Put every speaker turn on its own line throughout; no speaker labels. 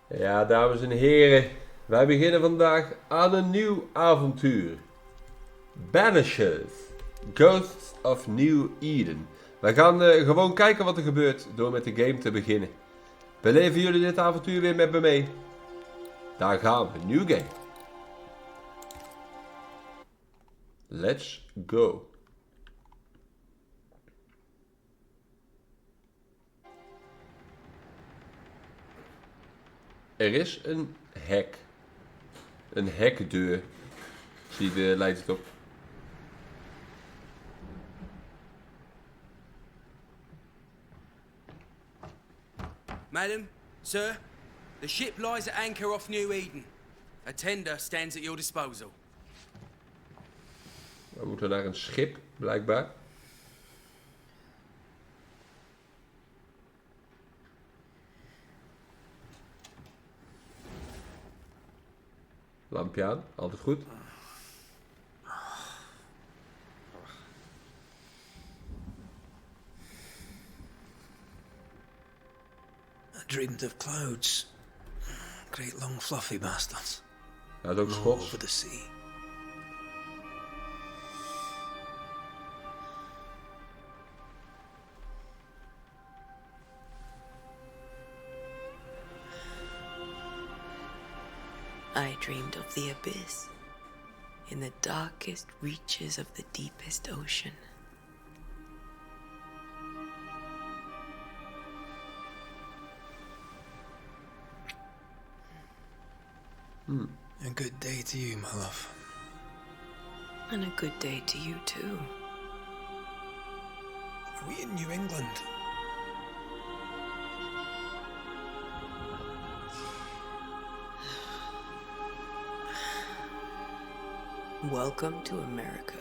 Ja, dames en heren, wij beginnen vandaag aan een nieuw avontuur. Banishers, Ghosts of New Eden. Wij gaan gewoon kijken wat er gebeurt door met de game te beginnen. Beleven jullie dit avontuur weer met me mee? Daar gaan we, nieuw game. Let's go. Er is een hek. Een hekdeur. Lijkt het op.
Madam, sir, the ship lies at anchor off New Eden. A tender stands at your disposal.
We moeten naar een schip, blijkbaar. Lampje aan, altijd goed.
I dreamed of clouds. Great long fluffy bastards.
Hij is ook
Low
Schots.
over the sea.
I dreamed of the abyss, in the darkest reaches of the deepest ocean.
A good day to you, my love.
And a good day to you too.
Are we in New England?
Welcome to America.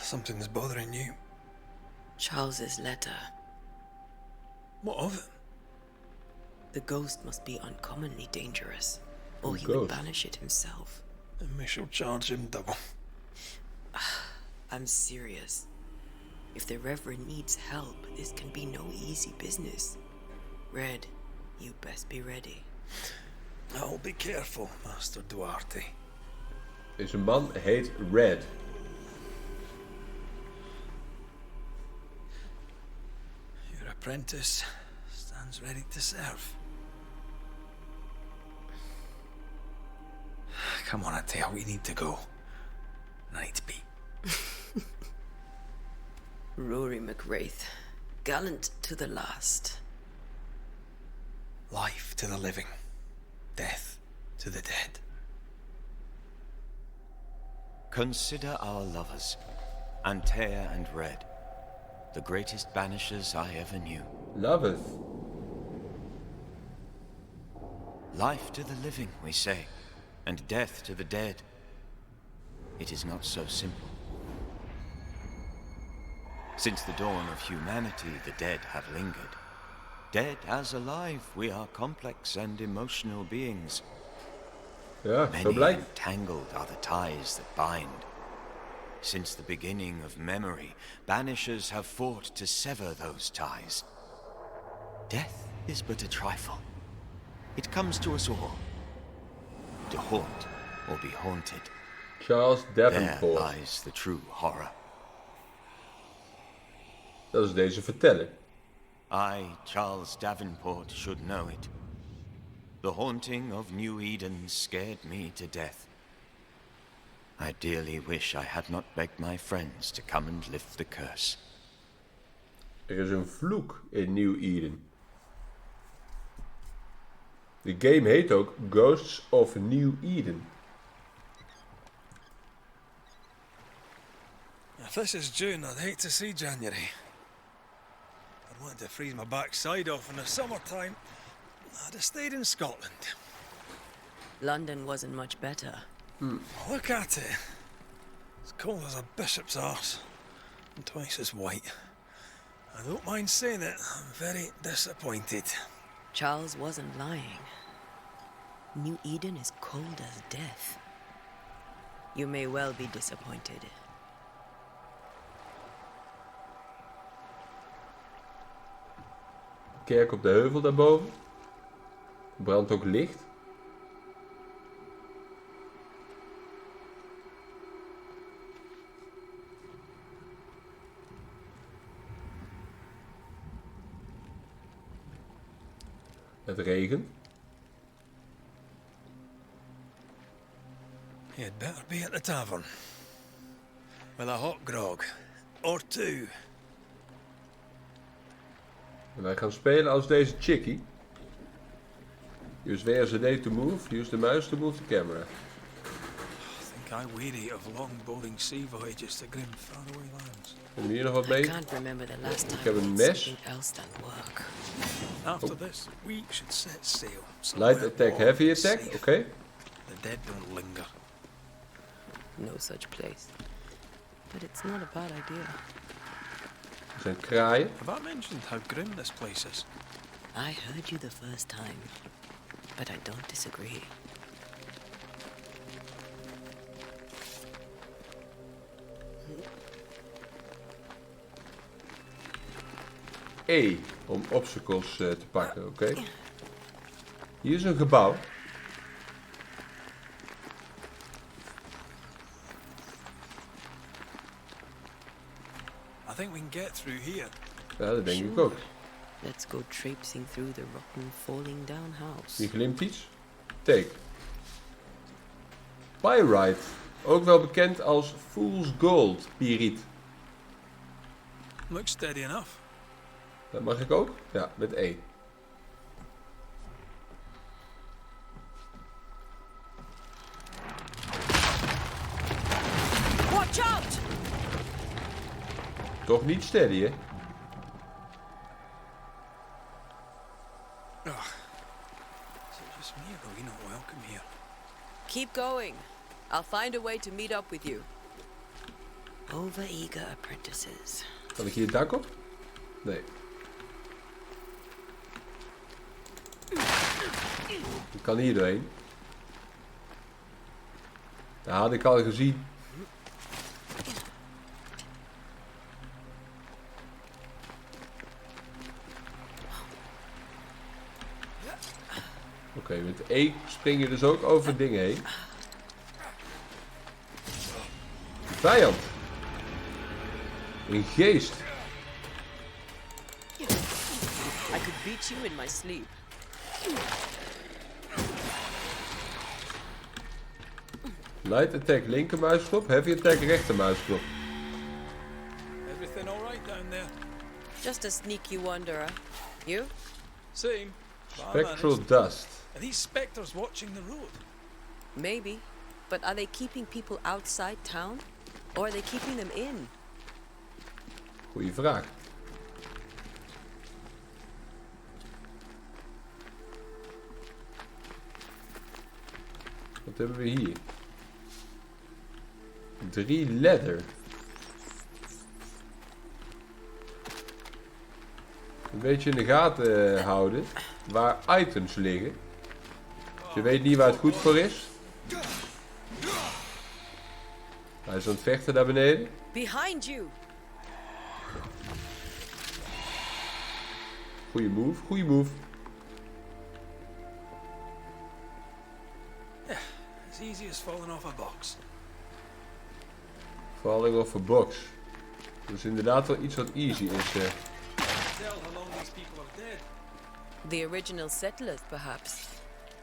Something's bothering you.
Charles's letter.
What of it?
The ghost must be uncommonly dangerous, or he would banish it himself.
And we shall charge him double.
I'm serious. If the Reverend needs help, this can be no easy business. Red, you best be ready.
I'll be careful, Master Duarte.
Deze man heet Red.
Your apprentice stands ready to serve. Come on, Antea, we need to go. I need to be.
Rory McWraith, gallant to the last.
Life to the living. Death to the dead.
Consider our lovers, Antea and Red, the greatest banishers I ever knew.
Lovers.
Life to the living, we say, and death to the dead. It is not so simple. Since the dawn of humanity, the dead have lingered. Dead as alive, we are complex and emotional beings.
Ja, zo
Many
blijkt.
and tangled are the ties that bind. Since the beginning of memory, banishers have fought to sever those ties. Death is but a trifle. It comes to us all. To haunt or be haunted.
Charles
There
Davenport.
lies the true horror.
Dat is deze verteller.
I, Charles Davenport, should know it. The haunting of New Eden scared me to death. I dearly wish I had not begged my friends to come and lift the curse.
Er is een vloek in New Eden. De game heet ook Ghosts of New Eden.
If this is June, I'd hate to see January. I'd want to freeze my backside off in the summertime. I'd have stayed in Scotland.
London wasn't much better.
Look at it. As cold as a bishop's arse. And twice as white. I don't mind saying it, I'm very disappointed.
Charles wasn't lying. New Eden is cold as death. You may well be disappointed.
Kerk op de heuvel daarboven. Er brandt ook licht. Het regent.
You'd better be at the tavern. With a hot grog. Or two.
En wij gaan spelen als deze chickie. Use WSD to move. Use the mouse to move the camera.
I think I weary of long, boring sea voyages to grim, faraway lands.
Hebben we hier nog wat
I
mee?
can't remember the last time
heb een
I did
mes.
something else than work.
After this, we should set sail.
Light attack, heavy attack. Oké.
The dead don't linger.
No such place. But it's not a bad idea.
Er zijn kraaien.
Have I mentioned how grim this place is?
I heard you the first time, but I don't disagree.
E om obstacles te pakken, oké. Hier is een gebouw.
I think we can get through here.
Ja, dat denk ik ook.
Let's go traipsing through the rotten, falling down house.
Hier glimt iets. Take. Pyrite. Ook wel bekend als Fool's Gold. Piriet.
Looks steady enough.
Dat mag ik ook? Ja, met E.
Watch out!
Toch niet steady, hè?
Ugh. Is it just me or are we not welcome here?
Keep going. I'll find a way to meet up with you. Overeager apprentices.
Kan ik hier het dak op? Nee. Ik kan hier doorheen. Dat had ik al gezien. Oké, met E spring je dus ook over dingen heen. Vijand. Een geest.
I could beat you in my sleep.
Light attack linker muisknop, heavy attack rechter muisknop.
Everything all right down there?
Just a sneaky wanderer. You?
Same. But I
Spectral
managed.
dust.
Are these spectres watching the road?
Maybe. But are they keeping people outside town? Or are they keeping them in?
Goeie vraag. Wat hebben we hier? 3 leather. Een beetje in de gaten houden waar items liggen. Dus je weet niet waar het goed voor is. Hij is aan het vechten daar beneden.
Behind you!
Goeie move, goeie move.
As easy as falling off a box.
Falling off a box. Dat is inderdaad wel iets wat easy is.
Tell how long these people are dead.
The original settlers, perhaps.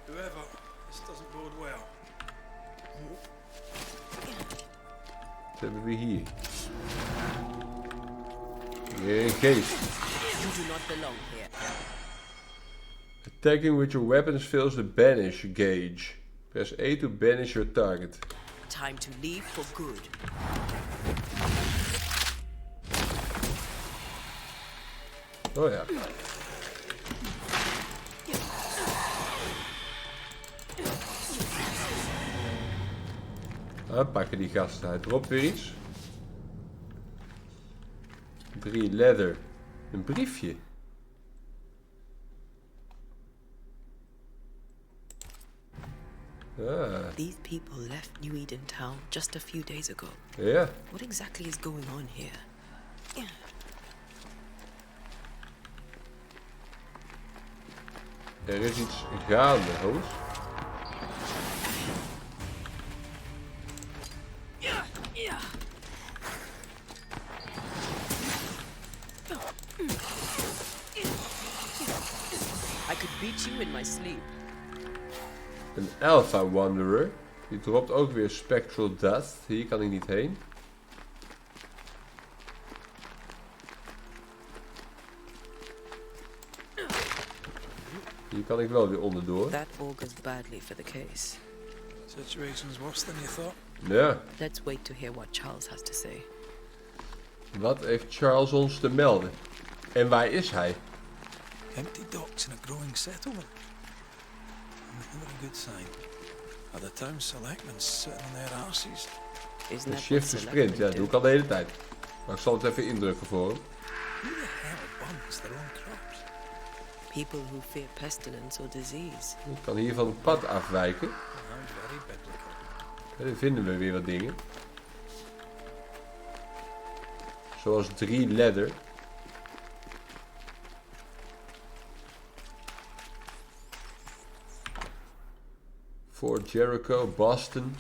Whoever, this doesn't bode well.
Wat hebben we hier? Weer een geest.
You do not belong here.
Attacking with your weapons fills the banish gauge. Press A to banish your target.
Time to leave for good.
Oh ja. Pakken die gasten. Hij dropt weer iets. 3 leather. Een briefje. Ah,
These people left New Eden town just a few days ago.
ja.
What exactly is going on here?
Er is iets gaande, Hoos.
I could beat you in my sleep.
Een Alpha Wanderer. Die dropt ook weer Spectral Dust. Hier kan ik niet heen. Hier kan ik wel weer onderdoor.
That augurs badly for the case.
Situation's worse than you thought.
Ja.
Let's wait to hear what Charles has to say.
Wat heeft Charles ons te melden? En waar is hij?
Empty docks in a growing settlement. Never a good sign. Are the town selectmen sitting on their arses?
Isn't
Een
that
shift
what
to sprint.
selectmen
Ja, dat doe ik al de hele tijd. Maar ik zal het even indrukken voor hem.
Who the hell bunks their own crops?
People who fear pestilence or disease.
Ik kan hier van het pad afwijken.
Sounds very biblical.
En dan vinden we weer wat dingen. Zoals 3 leather. Fort Jericho, Boston.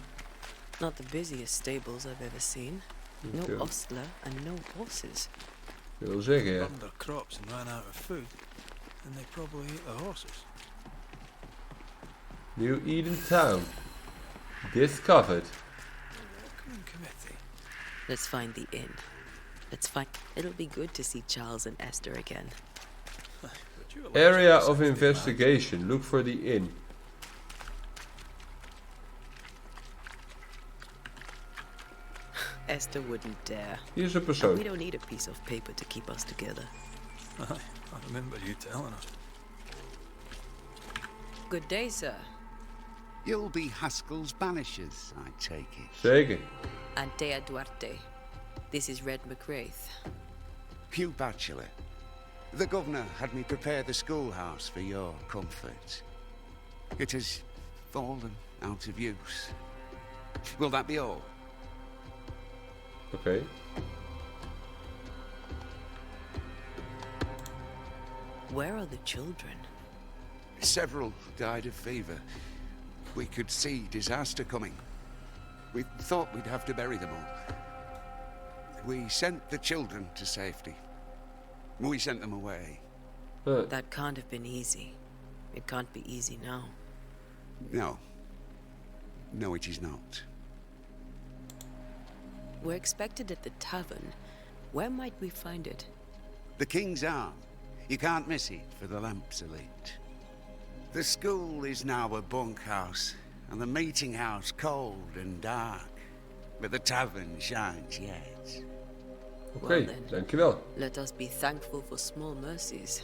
Not the busiest stables I've ever seen. No
Okay.
ostler and no horses.
Ik wil zeggen, ja.
Burned their crops and ran out of food, and they probably ate the horses.
New Eden Town. Discovered.
Welcoming committee.
Let's find the inn. It'll be good to see Charles and Esther again.
Would you elect
Area
some
of
60
investigation. Look for the inn.
Esther wouldn't dare.
Hier is een
And we
persoon.
don't need a piece of paper to keep us together.
man? I remember you telling us.
Good day, sir.
You'll be Haskell's Banishers, I take it.
Zeker.
Antea Duarte. This is Red McWraith.
Hugh Bachelor. The governor had me prepare the schoolhouse for your comfort. It has fallen out of use. Will that be all?
Oké.
Where are the children?
Several died of fever. We could see disaster coming. We thought we'd have to bury them all. We sent the children to safety. We sent them away.
That can't have been easy. It can't be easy now.
No. No, it is not.
We're expected at the tavern. Where might we find it?
The King's Arm. You can't miss it for the lamps are lit. The school is now a bunkhouse, and the meeting house cold and dark. But the tavern shines yet.
Oké,
Well then.
dankjewel.
Let us be thankful for small mercies.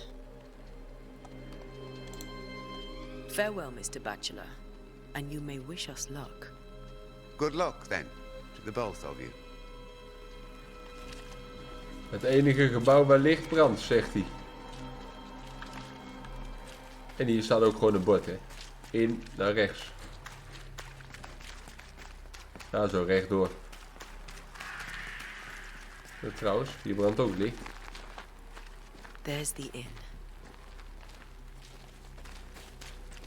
Farewell, Mr. Bachelor, and you may wish us luck.
Good luck, then, to the both of you.
Het enige gebouw waar licht brandt, zegt hij. En hier staat ook gewoon een bord, hè. In, naar rechts. Ja, zo rechtdoor. Ja, trouwens, hier brandt ook licht.
There's the inn.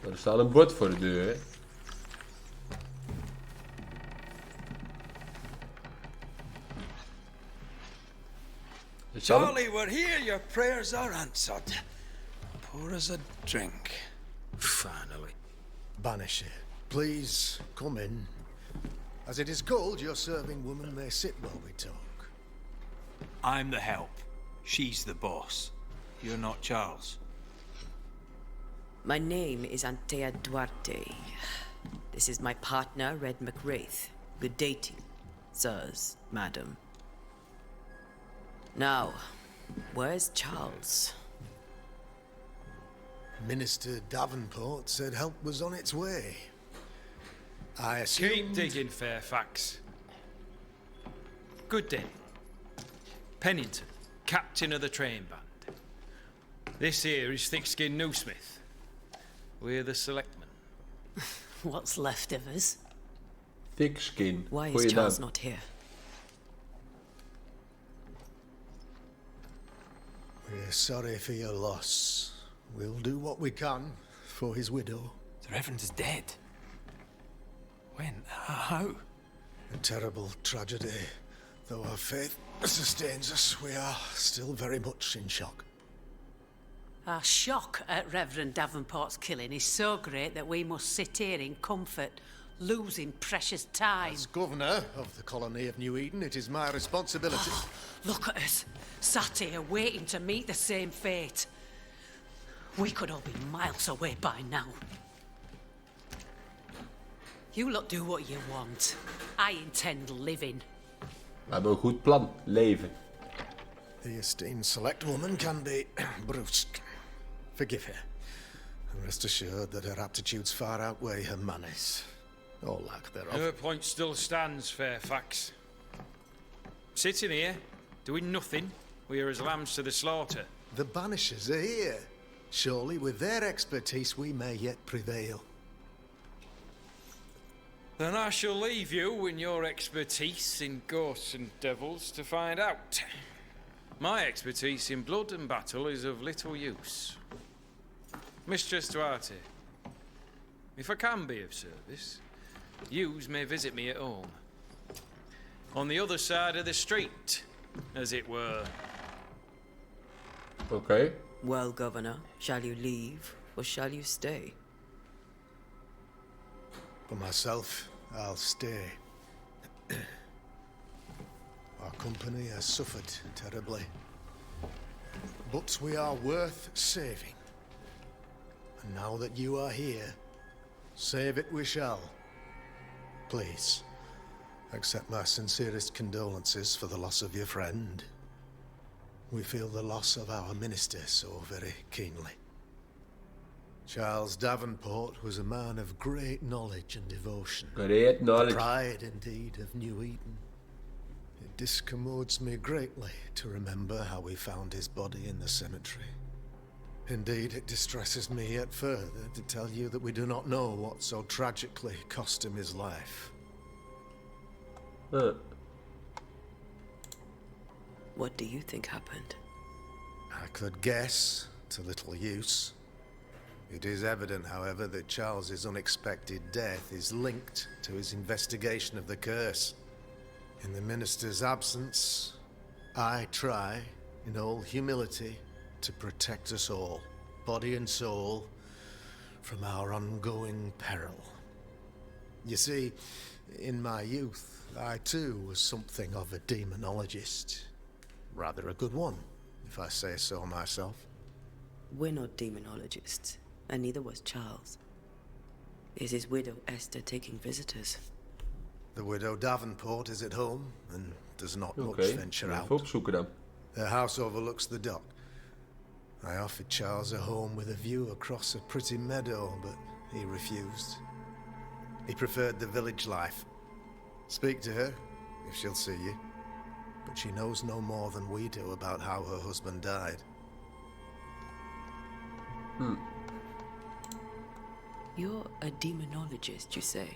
Maar er staat een bord voor de deur, hè. Er staat een-
Charlie, we're here. Your prayers are answered. Pour us a drink. Finally.
Banisher, please come in. As it is cold, your serving woman may sit while we talk.
I'm the help. She's the boss. You're not Charles.
My name is Antea Duarte. This is my partner, Red McWraith. Good day to you, sirs, madam. Now, where's Charles?
Minister Davenport said help was on its way. I assume...
Keep digging, Fairfax. Good day. Pennington, captain of the train band. This here is thick-skinned Newsmith. We're the selectmen.
What's left of us?
Thick skin.
Why is
Goeie
Charles
naam.
not here?
We're sorry for your loss. We'll do what we can. for his widow.
The Reverend is dead. When? How?
A terrible tragedy. Though our faith sustains us, we are still very much in shock.
Our shock at Reverend Davenport's killing is so great that we must sit here in comfort, losing precious time.
As governor of the colony of New Eden, it is my responsibility.
Look at us, sat here waiting to meet the same fate. We could all be miles away by now. You lot do what you want. I intend living.
We hebben een goed plan. Leven.
The esteemed select woman can be brusque. Forgive her. And rest assured that her aptitudes far outweigh her manners. Or lack thereof.
Her point still stands, Fairfax. Sitting here, doing nothing, we are as lambs to the slaughter.
The Banishers are here. Surely with their expertise we may yet prevail.
Then I shall leave you and your expertise in ghosts and devils to find out. My expertise in blood and battle is of little use. Mistress Duarte, if I can be of service, yous may visit me at home. On the other side of the street, as it were.
Okay.
Well, Governor, shall you leave or shall you stay?
For myself, I'll stay. Our company has suffered terribly. But we are worth saving. And now that you are here, save it we shall. Please, accept my sincerest condolences for the loss of your friend. We feel the loss of our minister so very keenly. Charles Davenport was a man of great knowledge and devotion.
Great knowledge.
Pride, indeed, of New Eden. It discommodes me greatly to remember how we found his body in the cemetery. Indeed, it distresses me yet further to tell you that we do not know what so tragically cost him his life.
What do you think happened?
I could guess, to little use. It is evident, however, that Charles's unexpected death is linked to his investigation of the curse. In the minister's absence, I try, in all humility, to protect us all, body and soul, from our ongoing peril. You see, in my youth, I too was something of a demonologist. Rather a good one, if I say so myself.
We're not demonologists, and neither was Charles. Is his widow Esther taking visitors?
The widow Davenport is at home and does not much venture out.
Even opzoeken dan.
Her house overlooks the dock. I offered Charles a home with a view across a pretty meadow, but he refused. He preferred the village life. Speak to her, if she'll see you. But she knows no more than we do about how her husband died.
You're a demonologist, you say?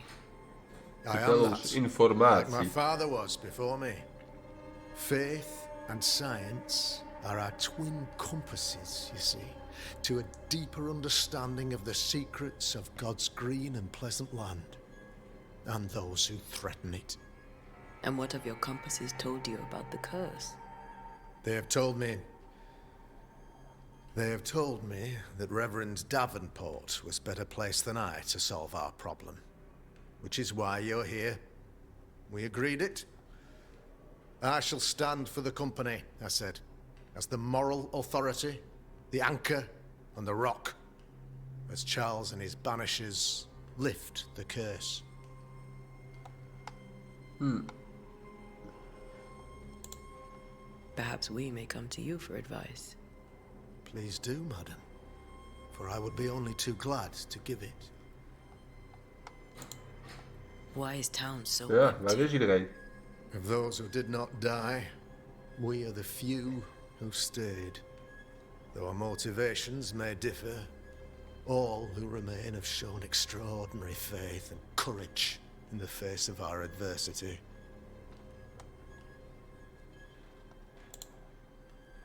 I
Vertel
am
ons
that,
informatie.
like my father was before me. Faith and science are our twin compasses, you see, to a deeper understanding of the secrets of God's green and pleasant land, and those who threaten it.
And what have your compasses told you about the curse?
They have told me that Reverend Davenport was better placed than I to solve our problem. Which is why you're here. We agreed it. I shall stand for the company, I said, as the moral authority, the anchor, and the rock, as Charles and his Banishers lift the curse.
Perhaps we may come to you for advice.
Please do, madam, for I would be only too glad to give it.
Why is town so
Ja,
empty?
waar is iedereen?
Of those who did not die, we are the few who stayed. Though our motivations may differ, all who remain have shown extraordinary faith and courage in the face of our adversity.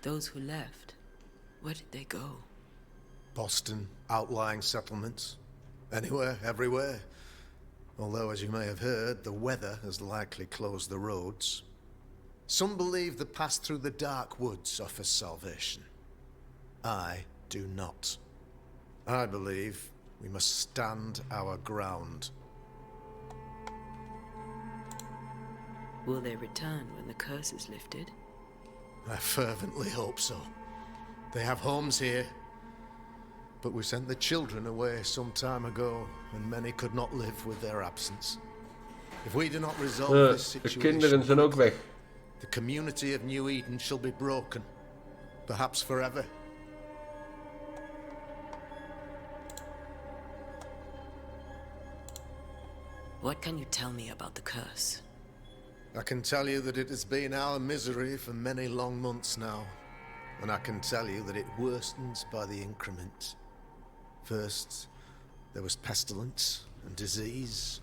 Those who left, where did they go?
Boston, outlying settlements. Anywhere, everywhere. Although, as you may have heard, the weather has likely closed the roads. Some believe the path through the dark woods offers salvation. I do not. I believe we must stand our ground.
Will they return when the curse is lifted?
I fervently hope so. They have homes here. But we sent the children away some time ago, and many could not live with their absence. If we do not resolve this
De
situation,
kinderen zijn ook weg.
the community of New Eden shall be broken. Perhaps forever.
What can you tell me about the curse?
I can tell you that it has been our misery for many long months now. And I can tell you that it worstens by the increment. First, there was pestilence and disease.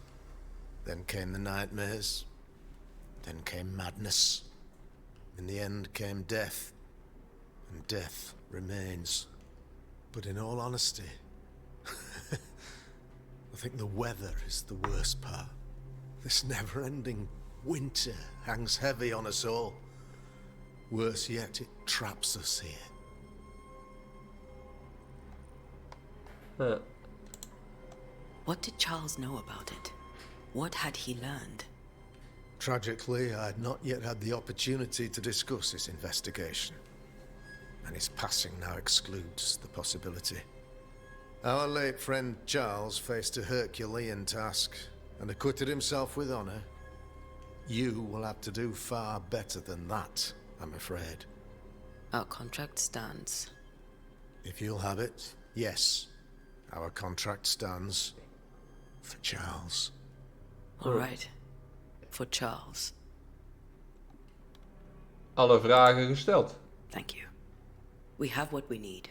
Then came the nightmares. Then came madness. In the end came death. And death remains. But in all honesty, I think the weather is the worst part. This never-ending winter hangs heavy on us all. Worse yet, it traps us here.
What did Charles know about it? What had he learned?
Tragically, I had not yet had the opportunity to discuss his investigation. And his passing now excludes the possibility. Our late friend Charles faced a Herculean task and acquitted himself with honor. You will have to do far better than that, I'm afraid.
Our contract stands.
If you'll have it, yes. Our contract stands for Charles.
All right. For Charles.
Alle vragen gesteld.
Thank you. We have what we need.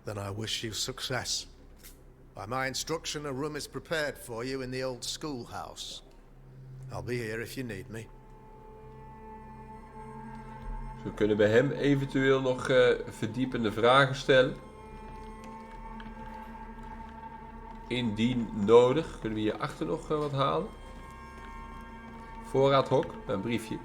Then I wish you success. By my instruction, a room is prepared for you in the old schoolhouse. I'll be here if you need me.
Dus we kunnen bij hem eventueel nog verdiepende vragen stellen. Indien nodig. Kunnen we hierachter nog wat halen? Voorraadhok. Een briefje.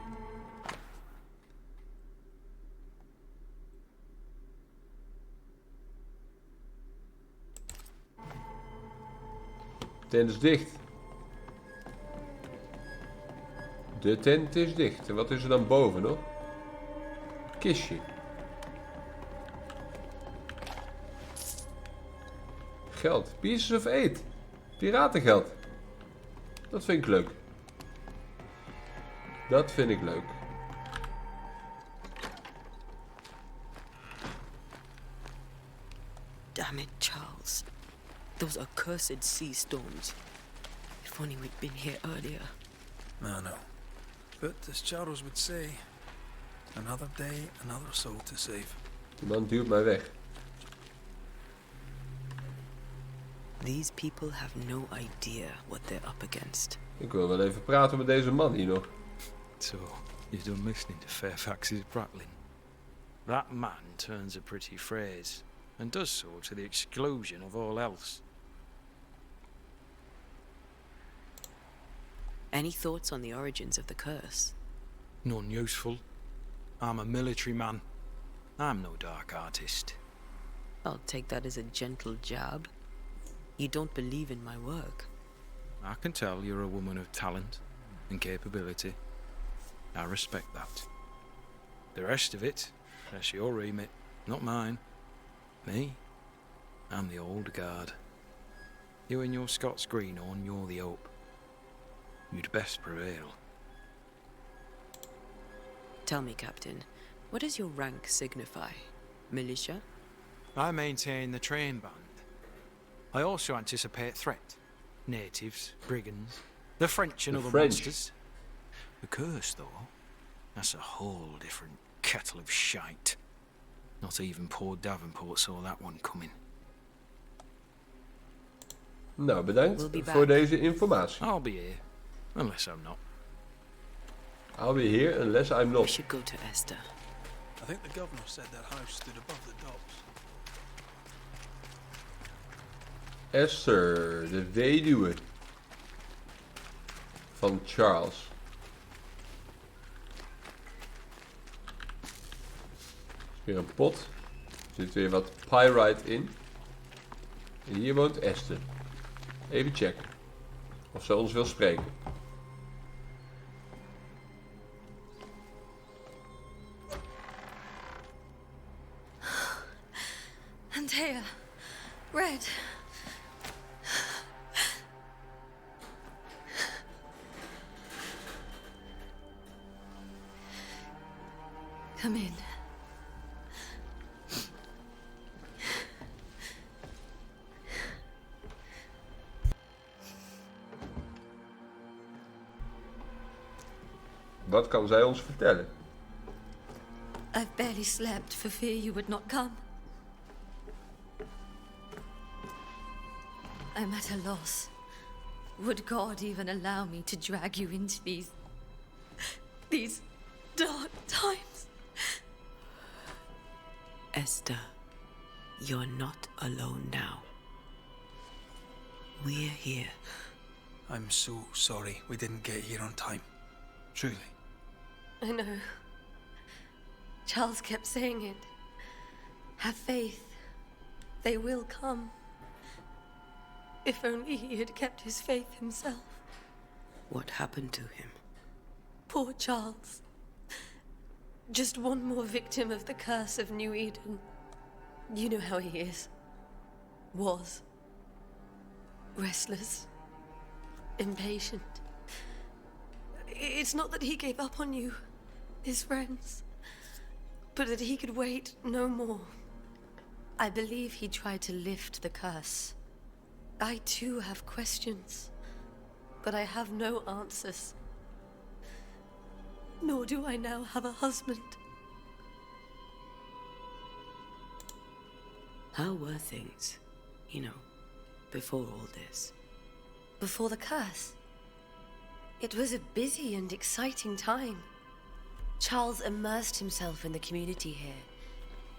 De tent is dicht. De tent is dicht. En wat is er dan boven nog? Een kistje. Geld. Pieces of 8. Piratengeld. Dat vind ik leuk. Dat vind ik leuk.
Damn it, Charles. Those accursed sea storms. If only we'd been here earlier.
I know. But as Charles would say, another day, another soul to save.
De man duwt mij weg.
These people have no idea what they're up against.
Ik wil wel even praten met deze man hier nog.
So, you've done listening to Fairfax's prattling. That man turns a pretty phrase, and does so to the exclusion of all else.
Any thoughts on the origins of the curse?
None useful. I'm a military man. I'm no dark artist.
I'll take that as a gentle jab. You don't believe in my work.
I can tell you're a woman of talent and capability. I respect that. The rest of it, that's your remit, not mine. Me, I'm the old guard. You and your Scots greenhorn, you're the hope. You'd best prevail.
Tell me, Captain, what does your rank signify? Militia?
I maintain the train band. I also anticipate threat. Natives, brigands, the French and
The
other
French.
monsters. The curse, though, that's a whole different kettle of shite. Not even poor Davenport saw that one coming.
Nou, bedankt
We'll be
voor
back.
deze informatie.
I'll be here, unless I'm not.
I'll be here unless I'm
We
not.
should go to Esther.
I think the governor said that house stood above the docks.
Esther, de weduwe van Charles. Weer een pot. Er zit weer wat pyrite in. En hier woont Esther. Even checken of ze ons wil spreken.
Antea, Red. Come in.
Wat kan zij ons vertellen?
I've barely slept for fear you would not come. I'm at a loss. Would God even allow me to drag you into these dark times?
Esther, you're not alone now. We're here.
I'm so sorry we didn't get here on time. Truly.
I know. Charles kept saying it. Have faith. They will come. If only he had kept his faith himself.
What happened to him?
Poor Charles. Just one more victim of the curse of New Eden. You know how he is. Was. Restless. Impatient. It's not that he gave up on you, his friends, but that he could wait no more. I believe he tried to lift the curse. I too have questions, but I have no answers. Nor do I now have a husband.
How were things, before all this?
Before the curse? It was a busy and exciting time. Charles immersed himself in the community here.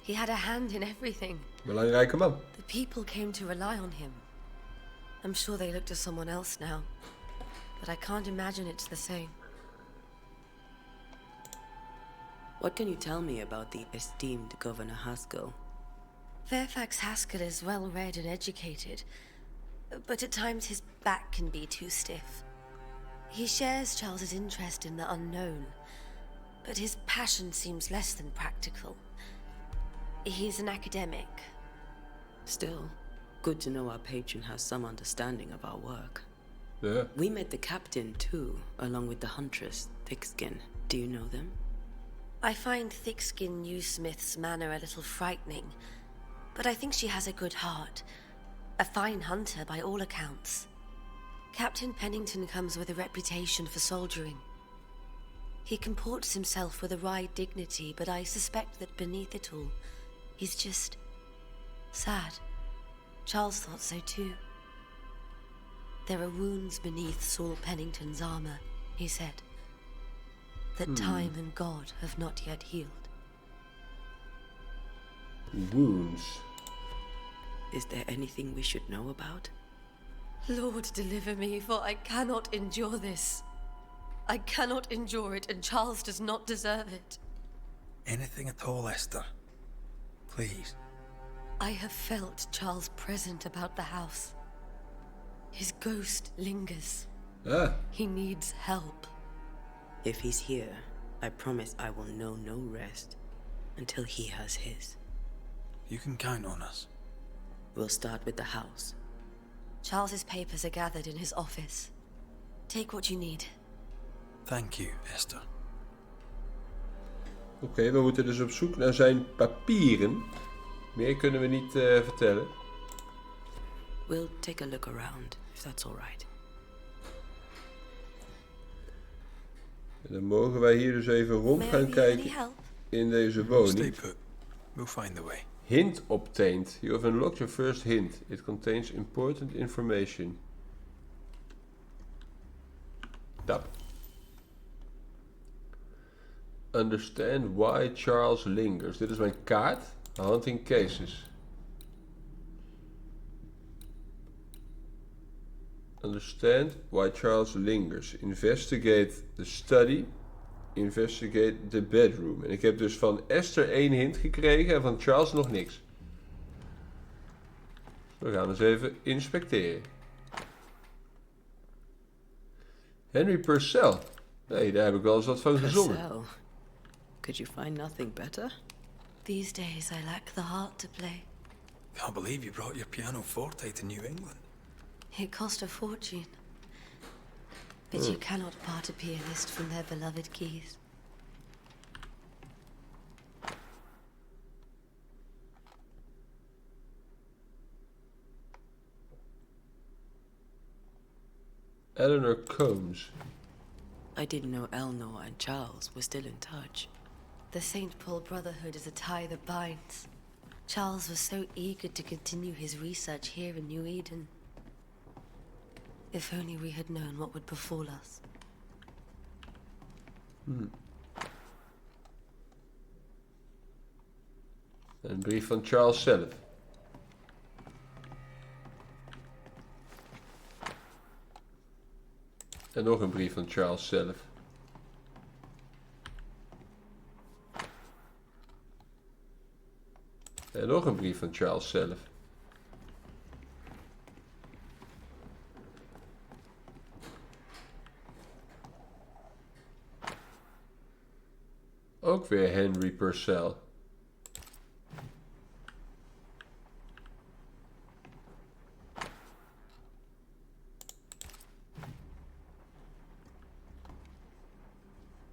He had a hand in everything.
Belangrijke man.
The people came to rely on him. I'm sure they look to someone else now, but I can't imagine it's the same.
What can you tell me about the esteemed Governor Haskell?
Fairfax Haskell is well read and educated, but at times his back can be too stiff. He shares Charles's interest in the unknown, but his passion seems less than practical. He's an academic.
Still, good to know our patron has some understanding of our work.
Yeah.
We met the captain too, along with the huntress, Thickskin. Do you know them?
I find Thickskin Newsmith's manner a little frightening, but I think she has a good heart. A fine hunter by all accounts. Captain Pennington comes with a reputation for soldiering. He comports himself with a wry dignity, but I suspect that beneath it all, he's just sad. Charles thought so too. There are wounds beneath Saul Pennington's armor, he said, that time and God have not yet healed.
Wounds.
Is there anything we should know about?
Lord, deliver me, for I cannot endure this. I cannot endure it, and Charles does not deserve it.
Anything at all, Esther. Please.
I have felt Charles present about the house. His ghost lingers.
Ah.
He needs help.
If he's here, I promise I will know no rest until he has his.
You can count on us.
We'll start with the house.
Charles's papers are gathered in his office. Take what you need.
Thank you, Esther.
Oké, we moeten dus op zoek naar zijn papieren. Meer kunnen we niet vertellen.
We'll take a look around, if that's all right.
En dan mogen wij hier dus even rond gaan kijken in deze woning.
Stay put. We'll find the way.
Hint obtained. You have unlocked your first hint. It contains important information. Tap. Understand why Charles lingers. Dit is mijn kaart. Hunting cases. Understand why Charles lingers. Investigate the study. Investigate the bedroom. En ik heb dus van Esther 1 hint gekregen en van Charles nog niks. We gaan eens even inspecteren. Henry Purcell. Nee, daar heb ik wel eens wat van gezongen.
Purcell. Could you find nothing better?
These days I lack the heart to play.
Can't believe you brought your pianoforte to New England.
It cost a fortune. But you cannot part a pianist from their beloved keys.
Eleanor Combs.
I didn't know Eleanor and Charles were still in touch.
The St. Paul Brotherhood is a tie that binds. Charles was so eager to continue his research here in New Eden. If only we had known what would befall us.
Een brief van Charles zelf. En nog een brief van Charles zelf. En nog een brief van Charles zelf. Ook weer Henry Purcell.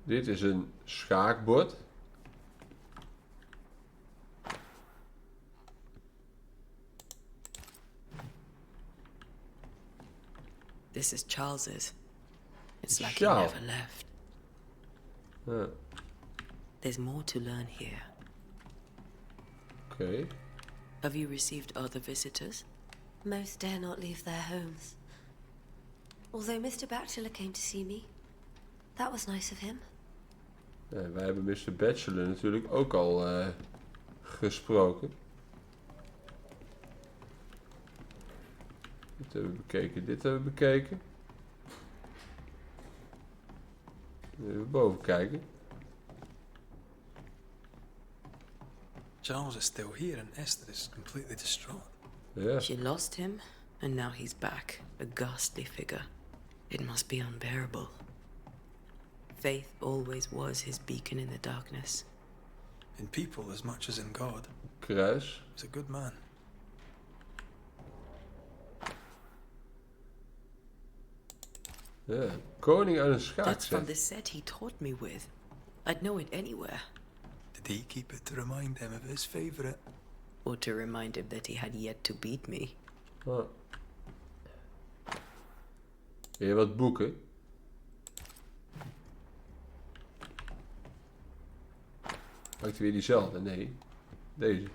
Dit is een schaakbord.
This is Charles's. It's like
Charles.
he never left.
Ja,
There's more to learn here.
oké.
Have you received other visitors?
Most dare not leave their homes. Although Mr. Bachelor came to see me. That was nice of him.
Ja, wij hebben Mr. Bachelor natuurlijk ook al gesproken. Dit hebben we bekeken, dit hebben we bekeken. Even boven kijken.
Charles is still here and Esther is completely distraught.
Ja,
She lost him, and now he's back, a ghastly figure. It must be unbearable. Faith always was his beacon in the darkness.
In people as much as in God.
kruis.
He's a good man.
Ja, koning uit een
That's from
schaakset.
the set he taught me with. I'd know it anywhere.
Did he keep it to remind him of his favourite?
Or to remind him that he had yet to beat me.
Ah. Weer wat boeken. Pakt weer diezelfde? Nee. Deze.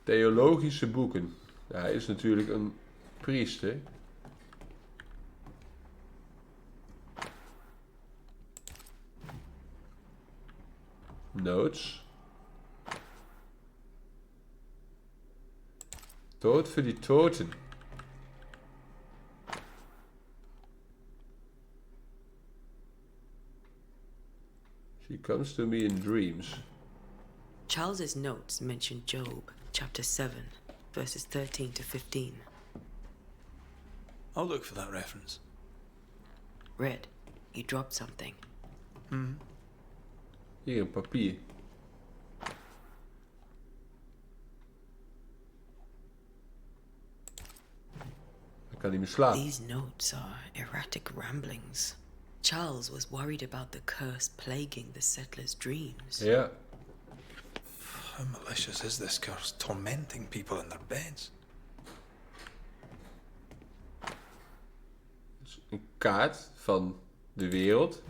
Theologische boeken. Ja, hij is natuurlijk een priester. Notes. Dood voor die toten. She comes to me in dreams.
Charles's notes mention Job, chapter 7, verses 13 to 15.
I'll look for that reference.
Red, you dropped something.
Hier een papier. Ik kan niet meer slapen.
These notes are erratic ramblings. Charles was worried about the curse plaguing the settlers' dreams.
Ja.
How malicious is this curse, tormenting people in their beds?
Een kaart van de wereld.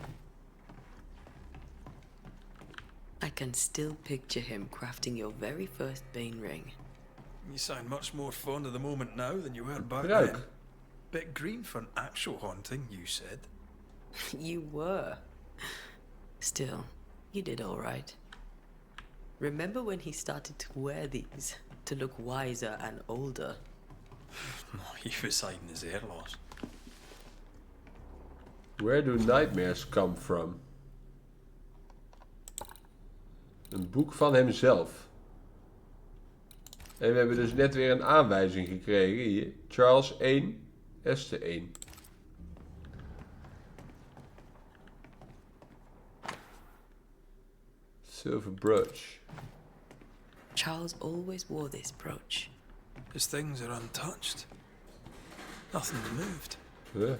I can still picture him crafting your very first Bane ring.
You sound much more fond of the moment now than you were back
Ruik.
then. Bit green for an actual haunting, you said.
You were. Still, you did all right. Remember when he started to wear these? to look wiser and older.
You residing his hair loss.
Where do nightmares come from? Een boek van hemzelf. En we hebben dus net weer een aanwijzing gekregen hier. Charles 1, eerste 1. Silver brooch.
Charles always wore this brooch.
His things are untouched. Nothing's moved.
Huh?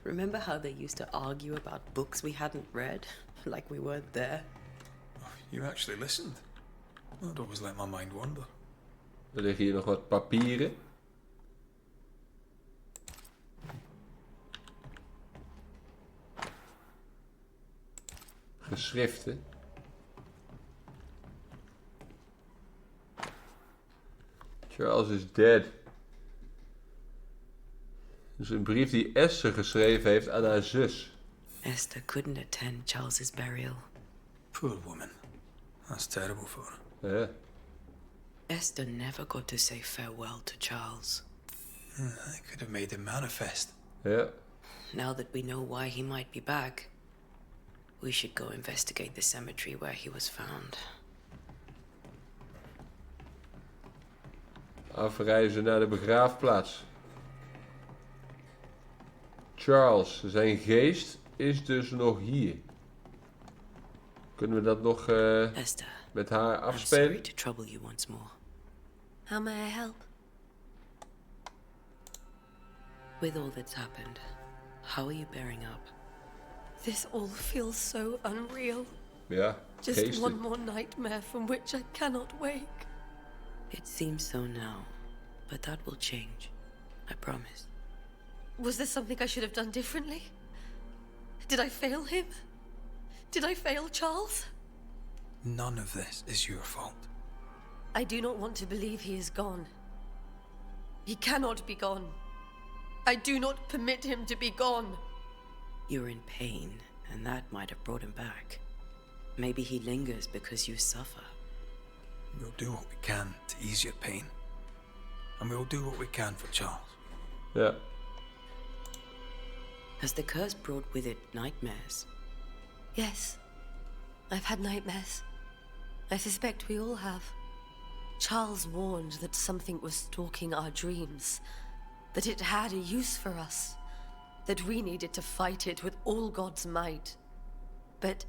Remember how they used to argue about books we hadn't read? Like we weren't there?
You actually listened. I'd always let my mind wander.
Er liggen hier nog wat papieren. Geschriften. Charles is dead. Dus een brief die Esther geschreven heeft aan haar zus.
Esther couldn't attend Charles's burial.
Poor woman. That's terrible for her.
Ja.
Esther never got to say farewell to Charles.
I could have made him manifest.
Ja.
Now that we know why he might be back, we should go investigate the cemetery where he was found.
Afreizen naar de begraafplaats. Charles, zijn geest is dus nog hier. Kunnen we dat nog
Esther,
met haar
I'm sorry
afspelen?
to trouble you once more.
How may I help?
With all that's happened, how are you bearing up?
This all feels so unreal.
Ja,
Just
geesten.
one more nightmare from which I cannot wake.
It seems so now, but that will change. I promise.
Was there something I should have done differently? Did I fail him? Did I fail Charles?
None of this is your fault.
I do not want to believe he is gone. He cannot be gone. I do not permit him to be gone.
You're in pain, and that might have brought him back. Maybe he lingers because you suffer.
We'll do what we can to ease your pain. And we'll do what we can for Charles.
Ja.
Has the curse brought with it nightmares?
Yes, I've had nightmares. I suspect we all have. Charles warned that something was stalking our dreams, that it had a use for us, that we needed to fight it with all God's might. But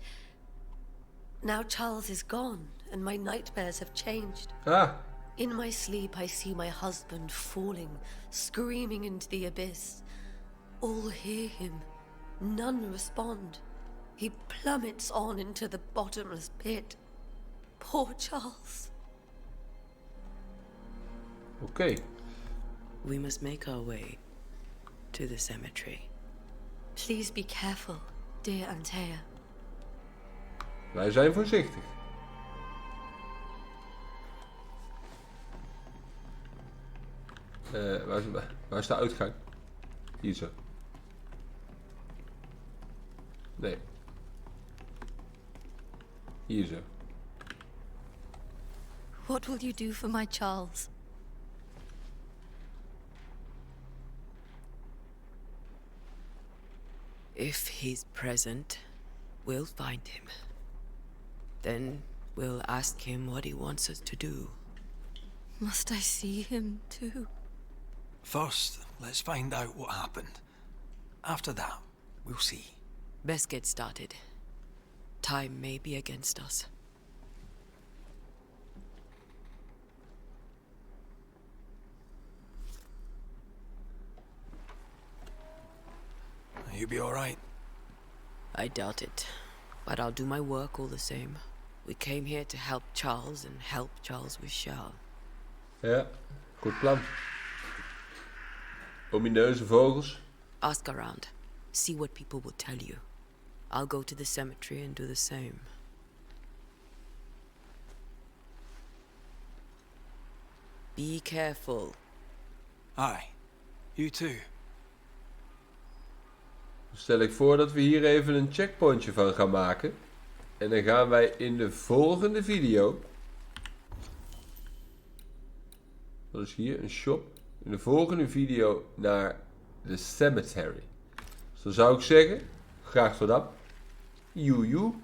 now Charles is gone, and my nightmares have changed.
Ah,
In my sleep, I see my husband falling, screaming into the abyss. All hear him, none respond. He plummets on into the bottomless pit. Poor Charles.
oké.
We must make our way to the cemetery.
Please be careful, dear Antea.
Wij zijn voorzichtig. Waar is de uitgang? Hier zo. Nee. Hier zo.
What will you do for my Charles?
If he's present, we'll find him. Then we'll ask him what he wants us to do.
Must I see him too?
First, let's find out what happened. After that, we'll see.
Best get started. Time may be against us.
You be all right?
I doubt it, but I'll do my work all the same. We came here to help Charles, and help Charles we shall.
Ja, goed plan. Omineuze vogels.
Ask around. See what people will tell you. I'll go to the cemetery and do the same. Be careful.
Aye. You too.
Stel ik voor dat we hier even een checkpointje van gaan maken. En dan gaan wij in de volgende video Dat is hier een shop. In de volgende video naar de cemetery. Dus dan zou ik zeggen, graag tot dan. Joe.